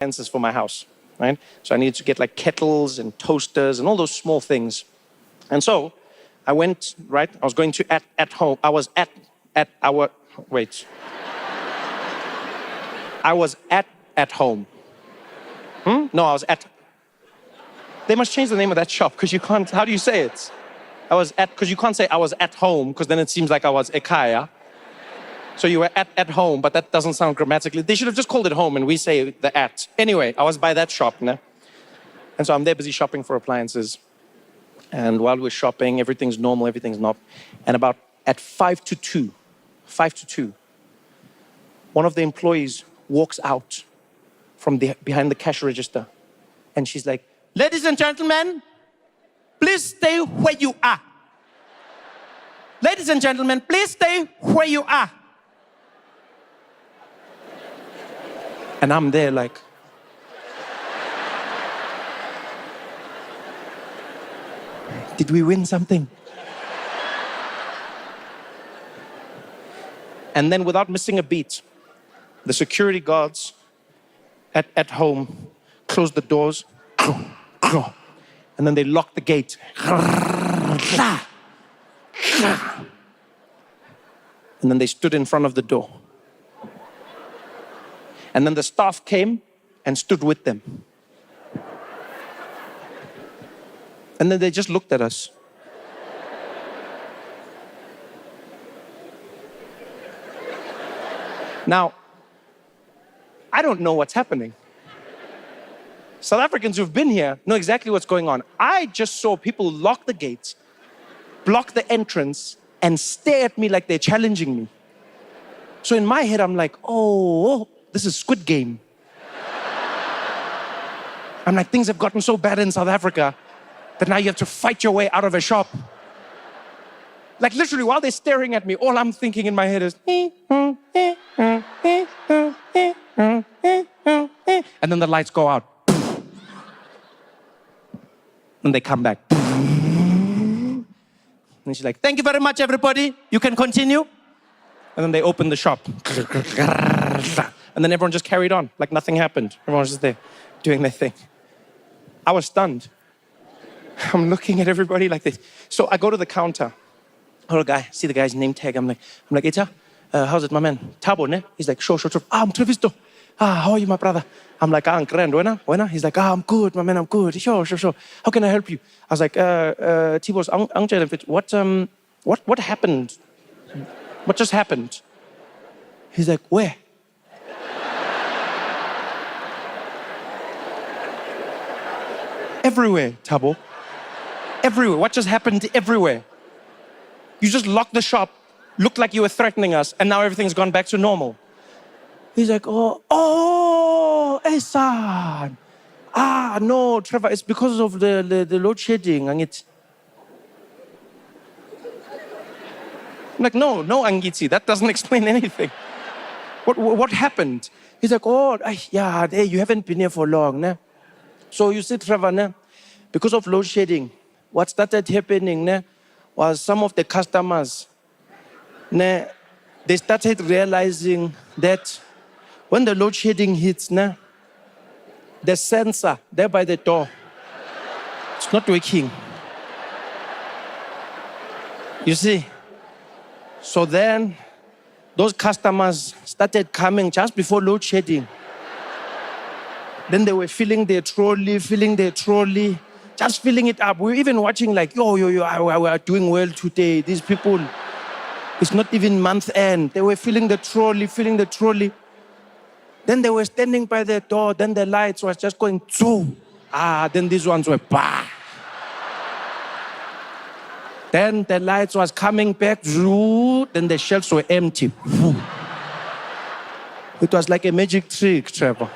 appliances for my house, right? So I needed to get like kettles and toasters and all those small things. And so I went, right? I was going to at home. I was at our, wait. I was at home. No, I was at. They must change the name of that shop because you can't, how do you say it? I was at, because you can't say I was at home because then it seems like I was ekaya. So you were at home, but that doesn't sound grammatically. They should have just called it home and we say the at. Anyway, I was by that shop, né? And so I'm there busy shopping for appliances. And while we're shopping, everything's normal, everything's not. And about at 5 to 2, one of the employees walks out from behind the cash register. And she's like, "Ladies and gentlemen, please stay where you are. Ladies and gentlemen, please stay where you are." And I'm there like, did we win something? And then without missing a beat, the security guards at home closed the doors, and then they locked the gate. And then they stood in front of the door. And then the staff came and stood with them. And then they just looked at us. Now, I don't know what's happening. South Africans who've been here know exactly what's going on. I just saw people lock the gates, block the entrance, and stare at me like they're challenging me. So in my head, I'm like, oh, this is Squid Game. I'm like, things have gotten so bad in South Africa that now you have to fight your way out of a shop. Like literally, while they're staring at me, all I'm thinking in my head is, and then the lights go out. And they come back. And she's like, "Thank you very much, everybody. You can continue." And then they open the shop. And then everyone just carried on, like nothing happened. Everyone was just there, doing their thing. I was stunned. I'm looking at everybody like this. So I go to the counter. Oh, guy, see the guy's name tag. I'm like, "Eta, how's it, my man? Tabo, ne?" He's like, "Sure. I'm Trevisto. How are you, my brother?" I'm like, "I'm grand, wena?" He's like, "I'm good, my man, I'm good. Sure. How can I help you?" I was like, Tibos, what happened? What just happened? He's like, "Where?" Everywhere, Tabo. Everywhere. What just happened everywhere? You just locked the shop, looked like you were threatening us, and now everything's gone back to normal. He's like, oh, hey, son. No, Trevor, it's because of the load shedding. I'm like, no, Angiti, that doesn't explain anything. What happened? He's like, hey, you haven't been here for long, ne? So you see, Trevor, ne? Because of load shedding, what started happening, ne, was some of the customers, ne, they started realizing that when the load shedding hits, ne, the sensor there by the door, it's not working. You see? So then, those customers started coming just before load shedding. Then they were filling their trolley, just filling it up. We were even watching like, we are doing well today. These people, it's not even month end. They were filling the trolley. Then they were standing by the door. Then the lights was just going, zoo. Then these ones were, bah. Then the lights was coming back, zoo. Then the shelves were empty. It was like a magic trick, Trevor.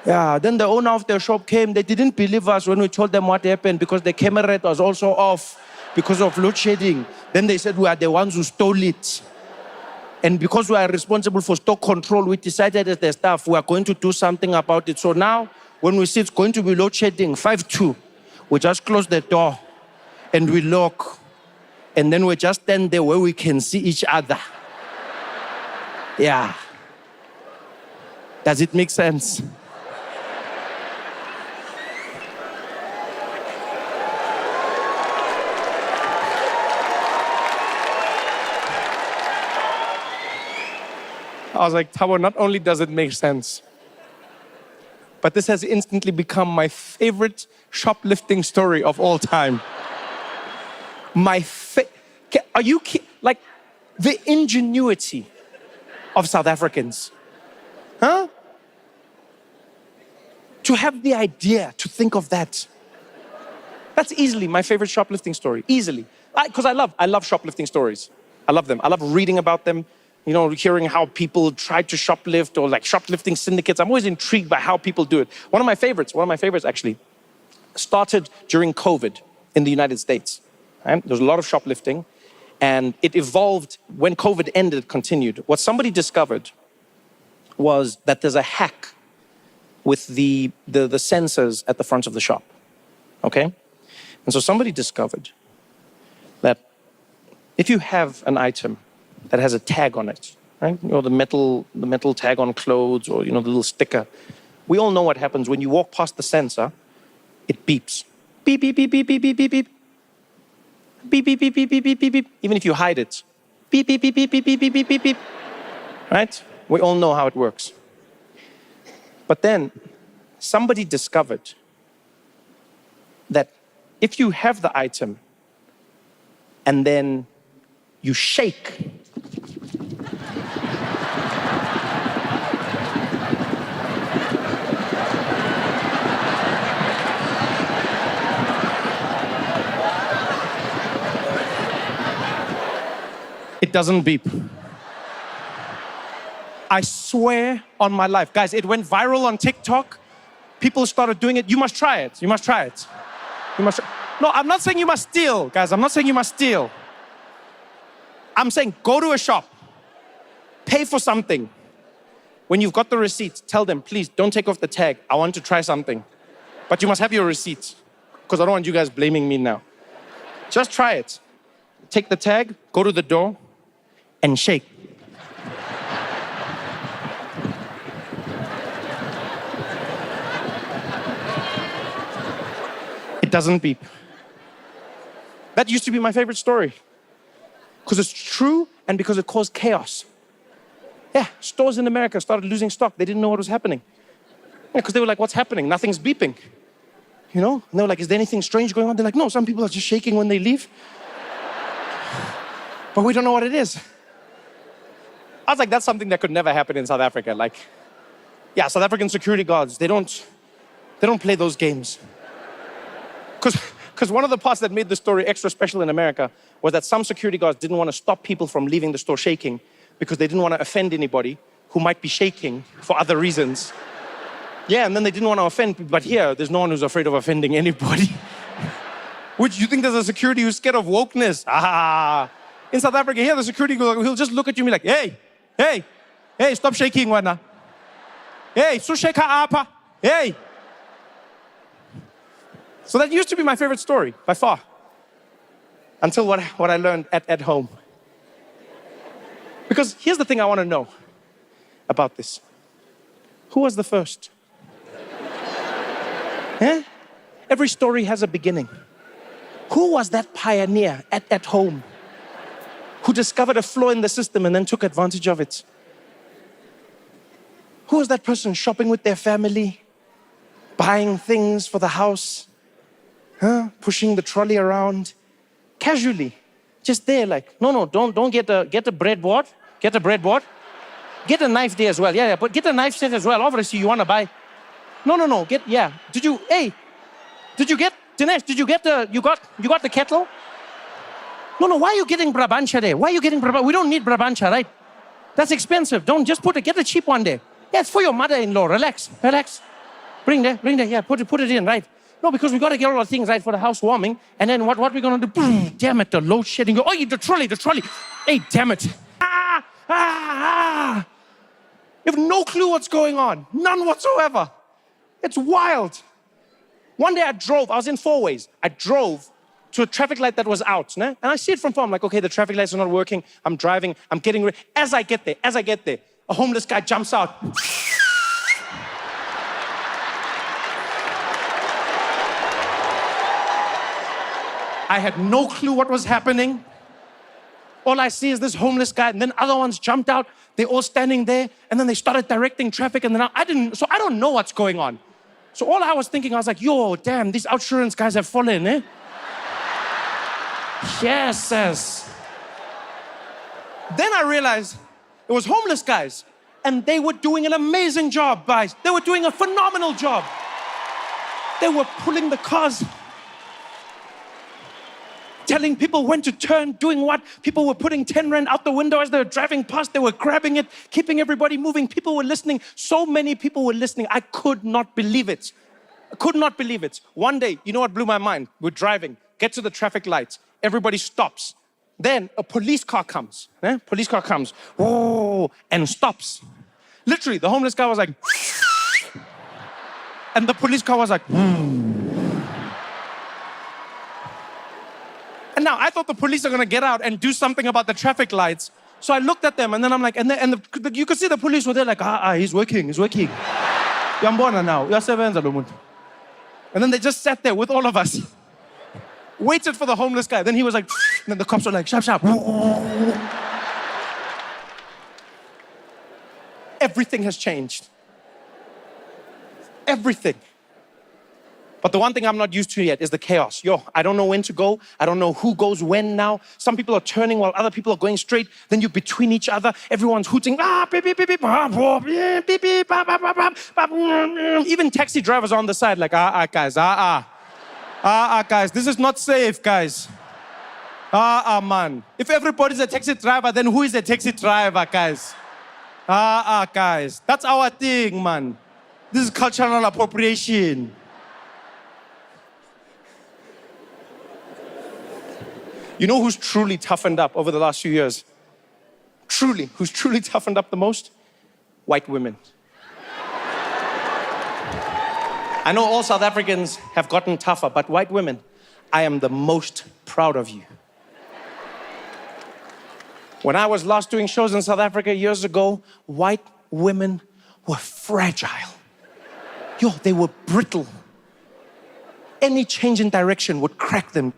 Yeah, then the owner of the shop came. They didn't believe us when we told them what happened because the camera rate was also off because of load shedding. Then they said we are the ones who stole it. And because we are responsible for stock control, we decided as the staff, we are going to do something about it. So now, when we see it's going to be load shedding, 5-2, we just close the door and we lock. And then we just stand there where we can see each other. Yeah. Does it make sense? was like, Tabo, not only does it make sense, but this has instantly become my favorite shoplifting story of all time. Are you like the ingenuity of South Africans? Huh? To have the idea, to think of that. That's easily my favorite shoplifting story, easily. Because I love shoplifting stories. I love them. I love reading about them, you know, hearing how people try to shoplift or like shoplifting syndicates. I'm always intrigued by how people do it. One of my favorites actually, started during COVID in the United States. Right? There was a lot of shoplifting and it evolved when COVID ended, it continued. What somebody discovered was that there's a hack with the sensors at the front of the shop, okay? And so somebody discovered that if you have an item that has a tag on it, right? You know, the metal tag on clothes or, you know, the little sticker. We all know what happens when you walk past the sensor, it beeps. Beep, beep, beep, beep, beep, beep, beep, beep. Beep, beep, beep, beep, beep, beep, beep, beep. Even if you hide it. Beep, beep, beep, beep, beep, beep, beep, beep, beep, beep. Right? We all know how it works. But then somebody discovered that if you have the item and then you shake, it doesn't beep. I swear on my life. Guys, it went viral on TikTok. People started doing it. You must try it. You must try it. You must. No, I'm not saying you must steal, guys. I'm not saying you must steal. I'm saying go to a shop, pay for something. When you've got the receipt, tell them, please don't take off the tag. I want to try something. But you must have your receipt because I don't want you guys blaming me now. Just try it. Take the tag, go to the door, and shake. It doesn't beep. That used to be my favorite story. Because it's true and because it caused chaos. Yeah, stores in America started losing stock. They didn't know what was happening. Yeah, because they were like, what's happening? Nothing's beeping. You know? And they were like, is there anything strange going on? They're like, no, some people are just shaking when they leave. But we don't know what it is. I was like, that's something that could never happen in South Africa. Like, yeah, South African security guards, they don't play those games. Because one of the parts that made the story extra special in America was that some security guards didn't want to stop people from leaving the store shaking because they didn't want to offend anybody who might be shaking for other reasons. Yeah, and then they didn't want to offend people. But here, there's no one who's afraid of offending anybody. Which you think there's a security who's scared of wokeness? Ah. In South Africa, here the security guard, he'll just look at you and be like, hey, stop shaking, wana. Hey, so shake apa. Hey. So that used to be my favorite story, by far. Until what I learned at home. Because here's the thing I want to know about this. Who was the first? Eh? Every story has a beginning. Who was that pioneer at home who discovered a flaw in the system and then took advantage of it? Who was that person shopping with their family, buying things for the house, pushing the trolley around, casually, just there like, no, don't get a breadboard, get a breadboard, get a knife there as well, yeah, but get a knife set as well, obviously you want to buy, no, did you get, Dinesh, you got the kettle? No, why are you getting Brabantia there? Why are you getting Brabantia? We don't need Brabantia, right? That's expensive, just get a cheap one there. Yeah, it's for your mother-in-law, relax. Bring there, yeah, put it in, right? No, because we got to get all the things right for the house warming. And then what we going to do? Boom, damn it, the load shedding. Oh, the trolley. Hey, damn it. You have no clue what's going on. None whatsoever. It's wild. One day I was in four ways. I drove to a traffic light that was out. And I see it from far. I'm like, okay, the traffic lights are not working. I'm driving. I'm getting ready. As I get there, a homeless guy jumps out. I had no clue what was happening. All I see is this homeless guy, and then other ones jumped out. They're all standing there, and then they started directing traffic, and then I don't know what's going on. So all I was thinking, I was like, yo, damn, these outsurance guys have fallen, eh? Yes, yes. Then I realized it was homeless guys, and they were doing an amazing job, guys. They were doing a phenomenal job. They were pulling the cars, telling people when to turn, doing what. People were putting 10 rand out the window as they were driving past. They were grabbing it, keeping everybody moving. People were listening. So many people were listening. I could not believe it. I could not believe it. One day, you know what blew my mind? We're driving, get to the traffic lights. Everybody stops. Then a police car comes. Police car comes. Oh, and stops. Literally, the homeless guy was like, and the police car was like, and now I thought the police are gonna get out and do something about the traffic lights. So I looked at them, and then I'm like, you could see the police were there like, he's working. Yambona now, uyasebenza lo muntu. And then they just sat there with all of us, waited for the homeless guy. Then he was like, and then the cops were like, sharp. Everything has changed. Everything. But the one thing I'm not used to yet is the chaos. I don't know when to go. I don't know who goes when now. Some people are turning while other people are going straight. Then you're between each other. Everyone's hooting. Beep, beep, beep, beep, beep, beep, beep, even taxi drivers are on the side like, guys, guys, this is not safe, guys. Man. If everybody's a taxi driver, then who is a taxi driver, guys? Guys. That's our thing, man. This is cultural appropriation. You know who's truly toughened up over the last few years? Who's truly toughened up the most? White women. I know all South Africans have gotten tougher, but white women, I am the most proud of you. When I was last doing shows in South Africa years ago, white women were fragile. They were brittle. Any change in direction would crack them.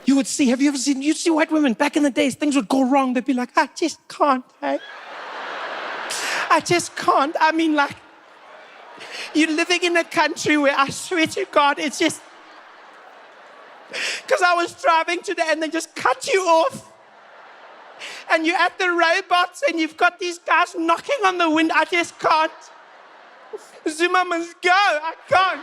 You would see, you'd see white women back in the days, things would go wrong. They'd be like, I just can't, I just can't. I mean, like, you're living in a country where I swear to God, it's just, because I was driving today and they just cut you off. And you're at the robots and you've got these guys knocking on the window. I just can't. Zuma must go. I can't.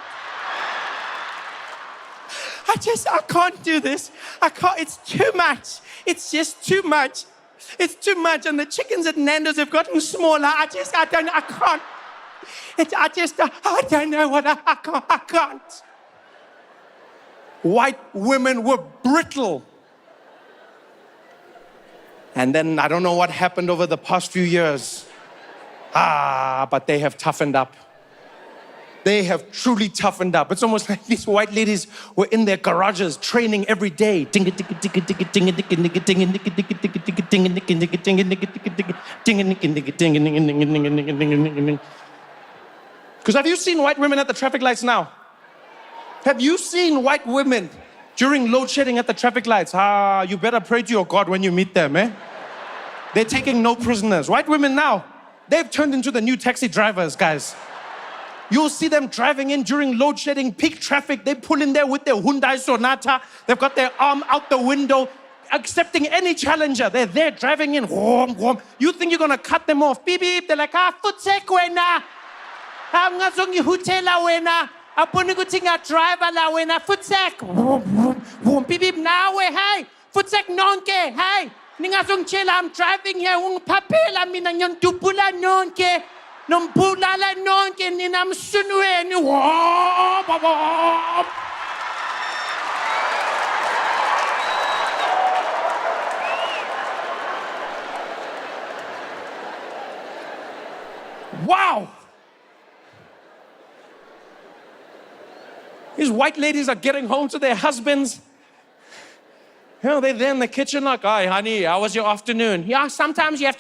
I can't do this. I can't. It's too much. It's just too much. It's too much. And the chickens at Nando's have gotten smaller. I can't. I don't know what I can't. White women were brittle. And then I don't know what happened over the past few years. But they have toughened up. They have truly toughened up. It's almost like these white ladies were in their garages training every day. Because have you seen white women at the traffic lights now? Have you seen white women during load shedding at the traffic lights? You better pray to your God when you meet them, eh? They're taking no prisoners. White women now, they've turned into the new taxi drivers, guys. You'll see them driving in during load shedding, peak traffic. They pull in there with their Hyundai Sonata. They've got their arm out the window, accepting any challenger. They're there driving in. You think you're going to cut them off. Beep, beep. They're like, futsek wena. Ngazongi hutela wena. Apuni kutinga driver la wena. Futsek. Beep, beep. Nawe, hey. Futsek nonke. Hey. Ningazong chela. I'm driving here. Papela mina nyon dupula nonke. Nombulala nonke ninam sunweni. Wow! These white ladies are getting home to their husbands. They're there in the kitchen like, hi, honey, how was your afternoon? Yeah, sometimes you have